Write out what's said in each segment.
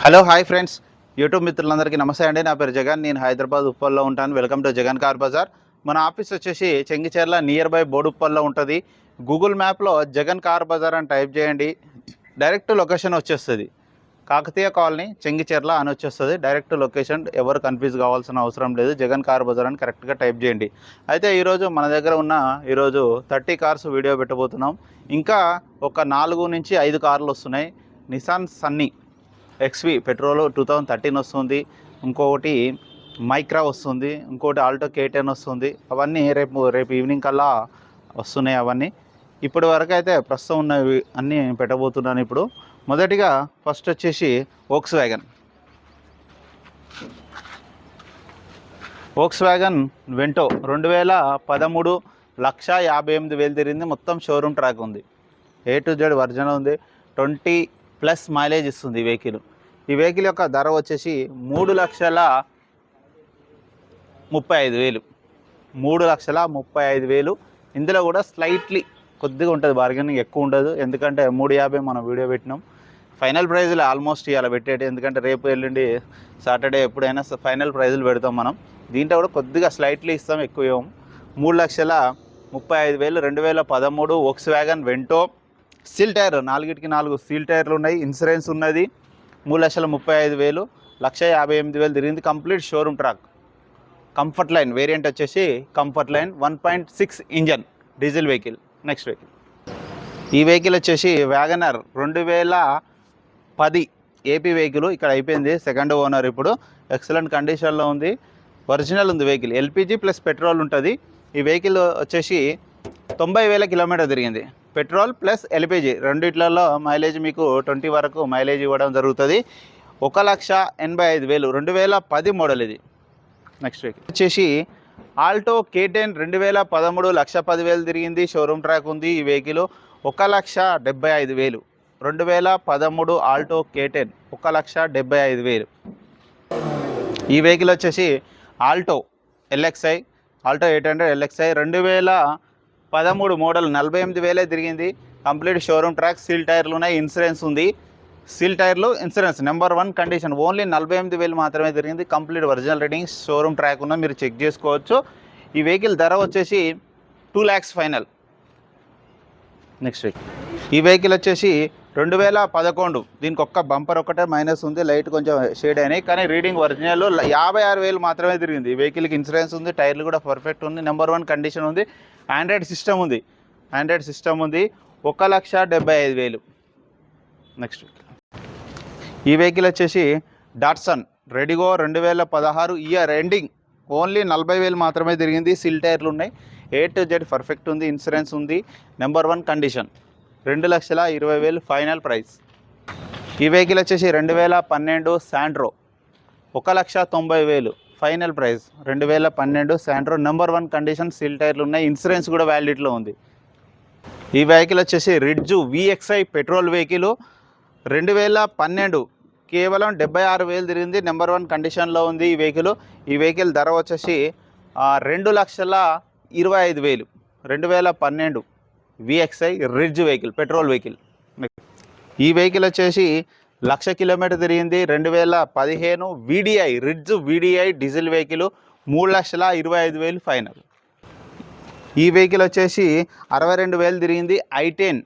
Hello hi friends, YouTube మిత్రులందరికీ నమస్తే అండి. నా పేరు జగన్. నేను హైదరాబాద్ ఉప్పల్లో ఉంటాను. Welcome to Jagan car bazaar. మన ఆఫీస్ వచ్చేసి చెంగిచెర్ల నియర్ బై బోడుప్పల్లో ఉంటుంది. గూగుల్ మ్యాప్లో జగన్ కార్ బజార్ అని టైప్ చేయండి, డైరెక్ట్ లొకేషన్ వచ్చేస్తుంది. కాకతీయ కాలనీ చెంగిచెర్ల అని వచ్చేస్తుంది డైరెక్ట్ లొకేషన్. ఎవరు కన్ఫ్యూజ్ కావాల్సిన అవసరం లేదు. జగన్ కార్ బజార్ అని కరెక్ట్గా టైప్ చేయండి. అయితే ఈరోజు మన దగ్గర ఉన్న 30 కార్స్ వీడియో పెట్టబోతున్నాం. ఇంకా ఒక 4 నుంచి 5 కార్లు వస్తున్నాయి. నిసాన్ సన్నీ XV పెట్రోల్ 2013 వస్తుంది, ఇంకొకటి మైక్రా వస్తుంది, ఇంకోటి ఆల్టో K10 వస్తుంది. అవన్నీ రేపు ఈవినింగ్ కల్లా వస్తున్నాయి. అవన్నీ ఇప్పటి వరకు అయితే ప్రస్తుతం ఉన్నవి అన్నీ పెట్టబోతున్నాను. ఇప్పుడు మొదటిగా ఫస్ట్ వచ్చేసి వోక్స్ వ్యాగన్ వెంటో 2013 1,58,000 తిరిగింది. మొత్తం షోరూమ్ ట్రాక్ ఉంది. A to Z వర్జన్ ఉంది. 20+ మైలేజ్ ఇస్తుంది ఈ వెహికల్. ఈ వెహికల్ యొక్క ధర వచ్చేసి 3,35,000. 3,35,000. ఇందులో కూడా స్లైట్లీ కొద్దిగా ఉంటుంది, బార్గెనింగ్ ఎక్కువ ఉండదు. ఎందుకంటే 3,50 మనం వీడియో పెట్టినాం. ఫైనల్ ప్రైజ్లు ఆల్మోస్ట్ ఇవాళ పెట్టేటి, ఎందుకంటే రేపు ఎల్లుండి సాటర్డే ఎప్పుడైనా ఫైనల్ ప్రైజ్లు పెడతాం మనం. దీంట్లో కూడా కొద్దిగా స్లైట్లీ ఇస్తాం, ఎక్కువ ఇవ్వం. 3,35,000. 2013 Volkswagen Vento. Seal tyre 4కి4 సీల్ టైర్లు ఉన్నాయి. ఇన్సూరెన్స్ ఉన్నది. 3,35,000. 1,58,000 తిరిగింది. Complete showroom track. Comfortline variant వచ్చేసి comfortline 1.6 engine diesel vehicle. Next vehicle, ఈ వెహికల్ వచ్చేసి వ్యాగనర్ 2010 ఏపీ వెహికల్. ఇక్కడ అయిపోయింది, సెకండ్ ఓనర్. ఇప్పుడు ఎక్సలెంట్ కండిషన్లో ఉంది, ఒరిజినల్ ఉంది వెహికల్. ఎల్పిజి ప్లస్ పెట్రోల్ ఉంటుంది. ఈ వెహికల్ వచ్చేసి 90,000 కిలోమీటర్ తిరిగింది. పెట్రోల్ ప్లస్ ఎల్పిజి రెండిట్లలో మైలేజ్ మీకు 20 వరకు మైలేజ్ ఇవ్వడం జరుగుతుంది. 1,85,000. 2010 మోడల్ ఇది. నెక్స్ట్ వెహికల్ వచ్చేసి ఆల్టో K10 2013 1,10,000 తిరిగింది. షోరూమ్ ట్రాక్ ఉంది. ఈ వెహికల్ 1,75,000. 2013 Alto K10 1,75,000. ఈ వెహికల్ వచ్చేసి Alto LXI, Alto 800 LXI 2013 model 48,000 తిరిగింది. Complete showroom track. సీల్ టైర్లు ఉన్నాయి, ఇన్సూరెన్స్ ఉంది. సీల్ టైర్లు, ఇన్సూరెన్స్ నెంబర్ 1 కండిషన్. ఓన్లీ 48,000 మాత్రమే తిరిగింది. Complete original rating, showroom track ఉన్న మీరు చెక్ చేసుకోవచ్చు. ఈ వెహికల్ ధర వచ్చేసి 2 lakhs ఫైనల్. నెక్స్ట్ వెహికల్, ఈ వెహికల్ వచ్చేసి 2011. దీనికి ఒక్క బంపర్ ఒక్కటే మైనస్ ఉంది, లైట్ కొంచెం షేడ్ అయినాయి, కానీ రీడింగ్ ఒరిజినల్ 56,000 మాత్రమే తిరిగింది. ఈ వెహికల్కి ఇన్సూరెన్స్ ఉంది, టైర్లు కూడా పర్ఫెక్ట్ ఉంది, నెంబర్ 1 కండిషన్ ఉంది. ఆండ్రాయిడ్ సిస్టమ్ ఉంది. 1,75,000. నెక్స్ట్ ఈ వెహికల్ వచ్చేసి డాట్సన్ రెడిగో 2016 ఇయర్ ఎండింగ్. ఓన్లీ 40,000 మాత్రమే తిరిగింది. సీల్ టైర్లు ఉన్నాయి. A to Z పర్ఫెక్ట్ ఉంది, ఇన్సూరెన్స్ ఉంది, నెంబర్ 1 కండిషన్. 2,20,000 final price. ఈ వెహికల్ వచ్చేసి 2012 Santro 1,90,000 final price. 2012 Santro number 1 condition, seal టైర్లు ఉన్నాయి, ఇన్సూరెన్స్ కూడా వ్యాలిడిటీలో ఉంది. ఈ వెహికల్ వచ్చేసి రిడ్జు VXI పెట్రోల్ వెహికల్ 2012 కేవలం 76,000 తిరిగింది. నెంబర్ 1 కండిషన్లో ఉంది ఈ వెహికల్. ఈ వెహికల్ ధర వచ్చేసి 2,25,000. 2012 VXI ridge vehicle petrol vehicle. ఈ వెహికల్ వచ్చేసి 1,00,000 కిలోమీటర్ తిరిగింది. 2015 VDI ridge VDI diesel vehicle 3,25,000 final. ఈ వెహికల్ వచ్చేసి 62,000 తిరిగింది. I10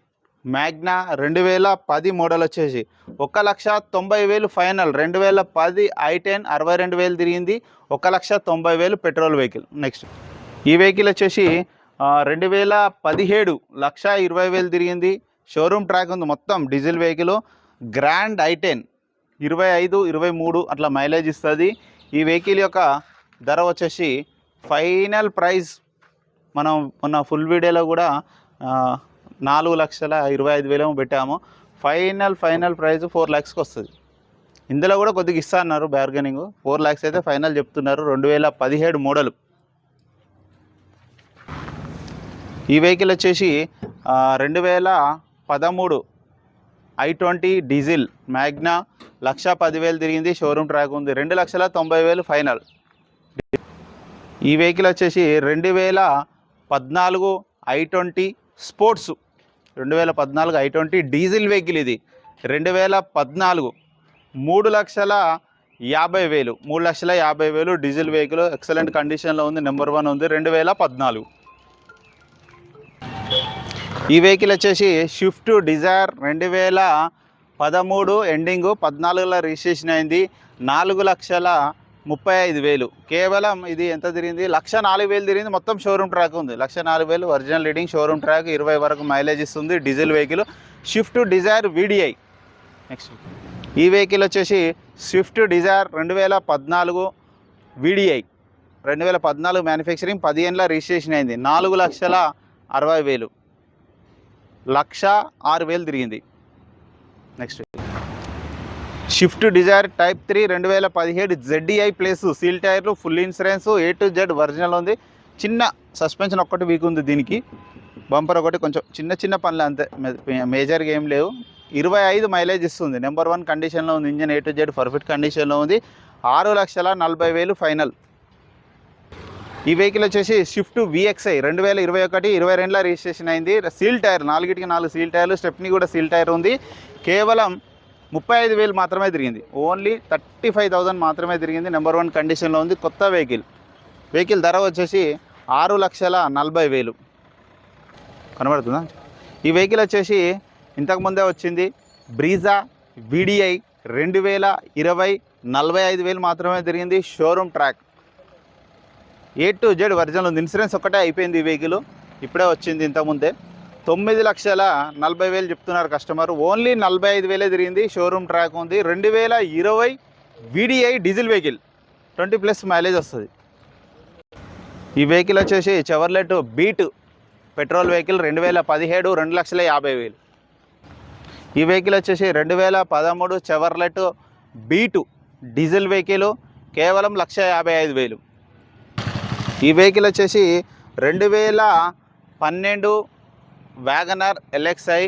మ్యాగ్నా 2010 మోడల్ వచ్చేసి 1,90,000 ఫైనల్. 2010 I10 62,000 తిరిగింది. 1,90,000 పెట్రోల్ వెహికల్. నెక్స్ట్ ఈ వెహికల్ వచ్చేసి 2017 1,20,000 తిరిగింది. షోరూమ్ ట్రాక్ ఉంది, మొత్తం డీజిల్ వెహికల్. గ్రాండ్ I10 25, 23 అట్లా మైలేజ్ ఇస్తుంది. ఈ వెహికల్ యొక్క ధర వచ్చేసి ఫైనల్ ప్రైస్ మనం మొన్న ఫుల్ వీడియోలో కూడా 4,25,000 పెట్టాము. ఫైనల్ ప్రైస్ 4 lakhsకి వస్తుంది. ఇందులో కూడా కొద్దిగా ఇస్తా అన్నారు బార్గెనింగ్. 4 lakhs అయితే ఫైనల్ చెప్తున్నారు. 2017 మోడల్. ఈ వెహికల్ వచ్చేసి 2013 I20 డీజిల్ మ్యాగ్నా 1,10,000 తిరిగింది. షోరూమ్ ట్రాక్ ఉంది. 2,90,000 ఫైనల్. ఈ వెహికల్ వచ్చేసి 2014 I20 sports. 2014 I20 diesel vehicle ఇది. 2014 3,50,000 3,50,000 డీజిల్ వెహికల్ ఎక్సలెంట్ కండిషన్లో ఉంది, నెంబర్ 1 ఉంది, 2014. ఈ వెహికల్ వచ్చేసి స్విఫ్ట్ డిజైర్ 2013 ఎండింగ్ 14లో రిజిస్ట్రేషన్ అయింది. 4,35,000 కేవలం. ఇది ఎంత తిరిగింది? 1,04,000 తిరిగింది. మొత్తం షోరూమ్ ట్రాక్ ఉంది. 1,04,000 ఒరిజినల్ రీడింగ్, షోరూమ్ ట్రాక్, 20 వరకు మైలేజ్ ఇస్తుంది. Diesel vehicle Swift Dzire VDI. Next ఈ వెహికల్ వచ్చేసి స్విఫ్ట్ డిజైర్ 2014 VDI, 2014 మ్యానుఫ్యాక్చరింగ్, 15లో రిజిస్ట్రేషన్ అయింది. 4,60,000 1,06,000 తిరిగింది. Next Swift Dzire type 3 2017 ZDI plus, seal టైర్లు, full insurance, A to Z original ఉంది. చిన్న సస్పెన్షన్ ఒక్కటి వీక్ ఉంది దీనికి, బంపర్ ఒకటి కొంచెం చిన్న పనులు అంతే, మేజర్గా ఏం లేవు. 25 మైలేజ్ ఇస్తుంది. నెంబర్ 1 కండిషన్లో ఉంది. Engine A to Z perfect కండిషన్లో ఉంది. 6,40,000 ఫైనల్. ఈ వెహికల్ వచ్చేసి స్విఫ్ట్ VXI 2021 22లో రిజిస్ట్రేషన్ అయింది. సీల్ టైర్, 4కి 4 సీల్ టైర్లు, స్టెప్నీ కూడా సీల్ టైర్ ఉంది. కేవలం 35,000 మాత్రమే తిరిగింది. ఓన్లీ 35,000 మాత్రమే తిరిగింది. నెంబర్ 1 కండిషన్లో ఉంది. కొత్త వెహికల్ ధర వచ్చేసి 6,40,000 కనబడుతుందా? ఈ వెహికల్ వచ్చేసి ఇంతకుముందే వచ్చింది, బ్రీజా VDI 2020 45,000 మాత్రమే తిరిగింది. Showroom track, A to Z original ఉంది. ఇన్సూరెన్స్ ఒక్కటే అయిపోయింది. ఈ వెహికల్ ఇప్పుడే వచ్చింది, ఇంతకుముందే. 9,40,000 చెప్తున్నారు కస్టమర్. ఓన్లీ 45,000 తిరిగింది. షోరూమ్ ట్రాక్ ఉంది. 2020 VDI డీజిల్ వెహికల్, 20+ మైలేజ్ వస్తుంది. ఈ వెహికల్ వచ్చేసి చెవర్లెట్ బీట్ పెట్రోల్ వెహికల్ 2017 2,50,000. ఈ వెహికల్ వచ్చేసి 2013 చెవర్లెట్ బీట్ డీజిల్ వెహికల్, కేవలం 1,55,000. ఈ వెహికల్ వచ్చేసి 2012 WagonR LXI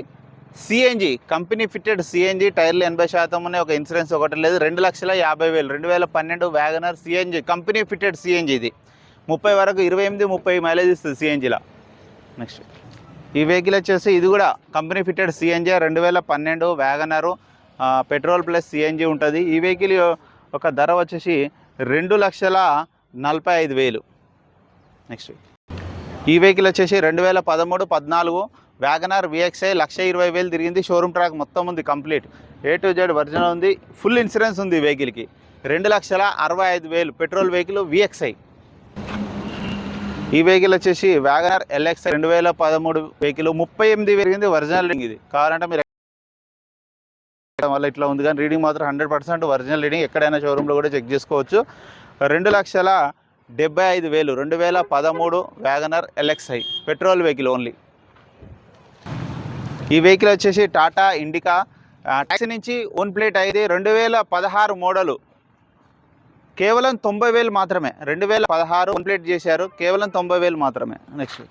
CNG, company fitted CNG, టైర్లు 80% ఉన్నాయి, ఒక ఇన్సూరెన్స్ ఒకటి లేదు. 2,50,000. 2012 WagonR CNG, company fitted CNG. ఇది 30 వరకు 28-30 మైలేజ్ ఇస్తుంది CNGలో. నెక్స్ట్ ఈ వెహికల్ వచ్చేసి ఇది కూడా company fitted CNG, 2012 WagonR, petrol plus CNG ఉంటుంది. ఈ వెహికల్ ఒక ధర వచ్చేసి 2,45,000. నెక్స్ట్ ఈ వెహికల్ వచ్చేసి 2013-14 వ్యాగనర్ VXI 1,20,000 తిరిగింది. షోరూమ్ ట్రాక్ మొత్తం ఉంది, complete. A to Z original ఉంది. ఫుల్ ఇన్సూరెన్స్ ఉంది ఈ వెహికల్కి. 2,65,000 పెట్రోల్ వెహికల్ VXI. ఈ వెహికల్ వచ్చేసి వ్యాగనర్ LXI 2013 వెహికల్ 38,000 తిరిగింది. Original reading. ఇది కావాలంటే మీరు వల్ల ఇట్లా ఉంది, కానీ రీడింగ్ మాత్రం 100% ఒరిజినల్ రీడింగ్. ఎక్కడైనా షోరూంలో కూడా చెక్ చేసుకోవచ్చు. 2,75,000 2013 WagonR LXI petrol vehicle only. ఈ వెహికల్ వచ్చేసి టాటా ఇండికా, ట్యాక్సీ నుంచి ఓన్ ప్లేట్ అయింది. 2016 మోడలు, కేవలం 90,000 మాత్రమే. 2016 ఓన్ ప్లేట్ చేశారు, కేవలం 90,000 మాత్రమే. నెక్స్ట్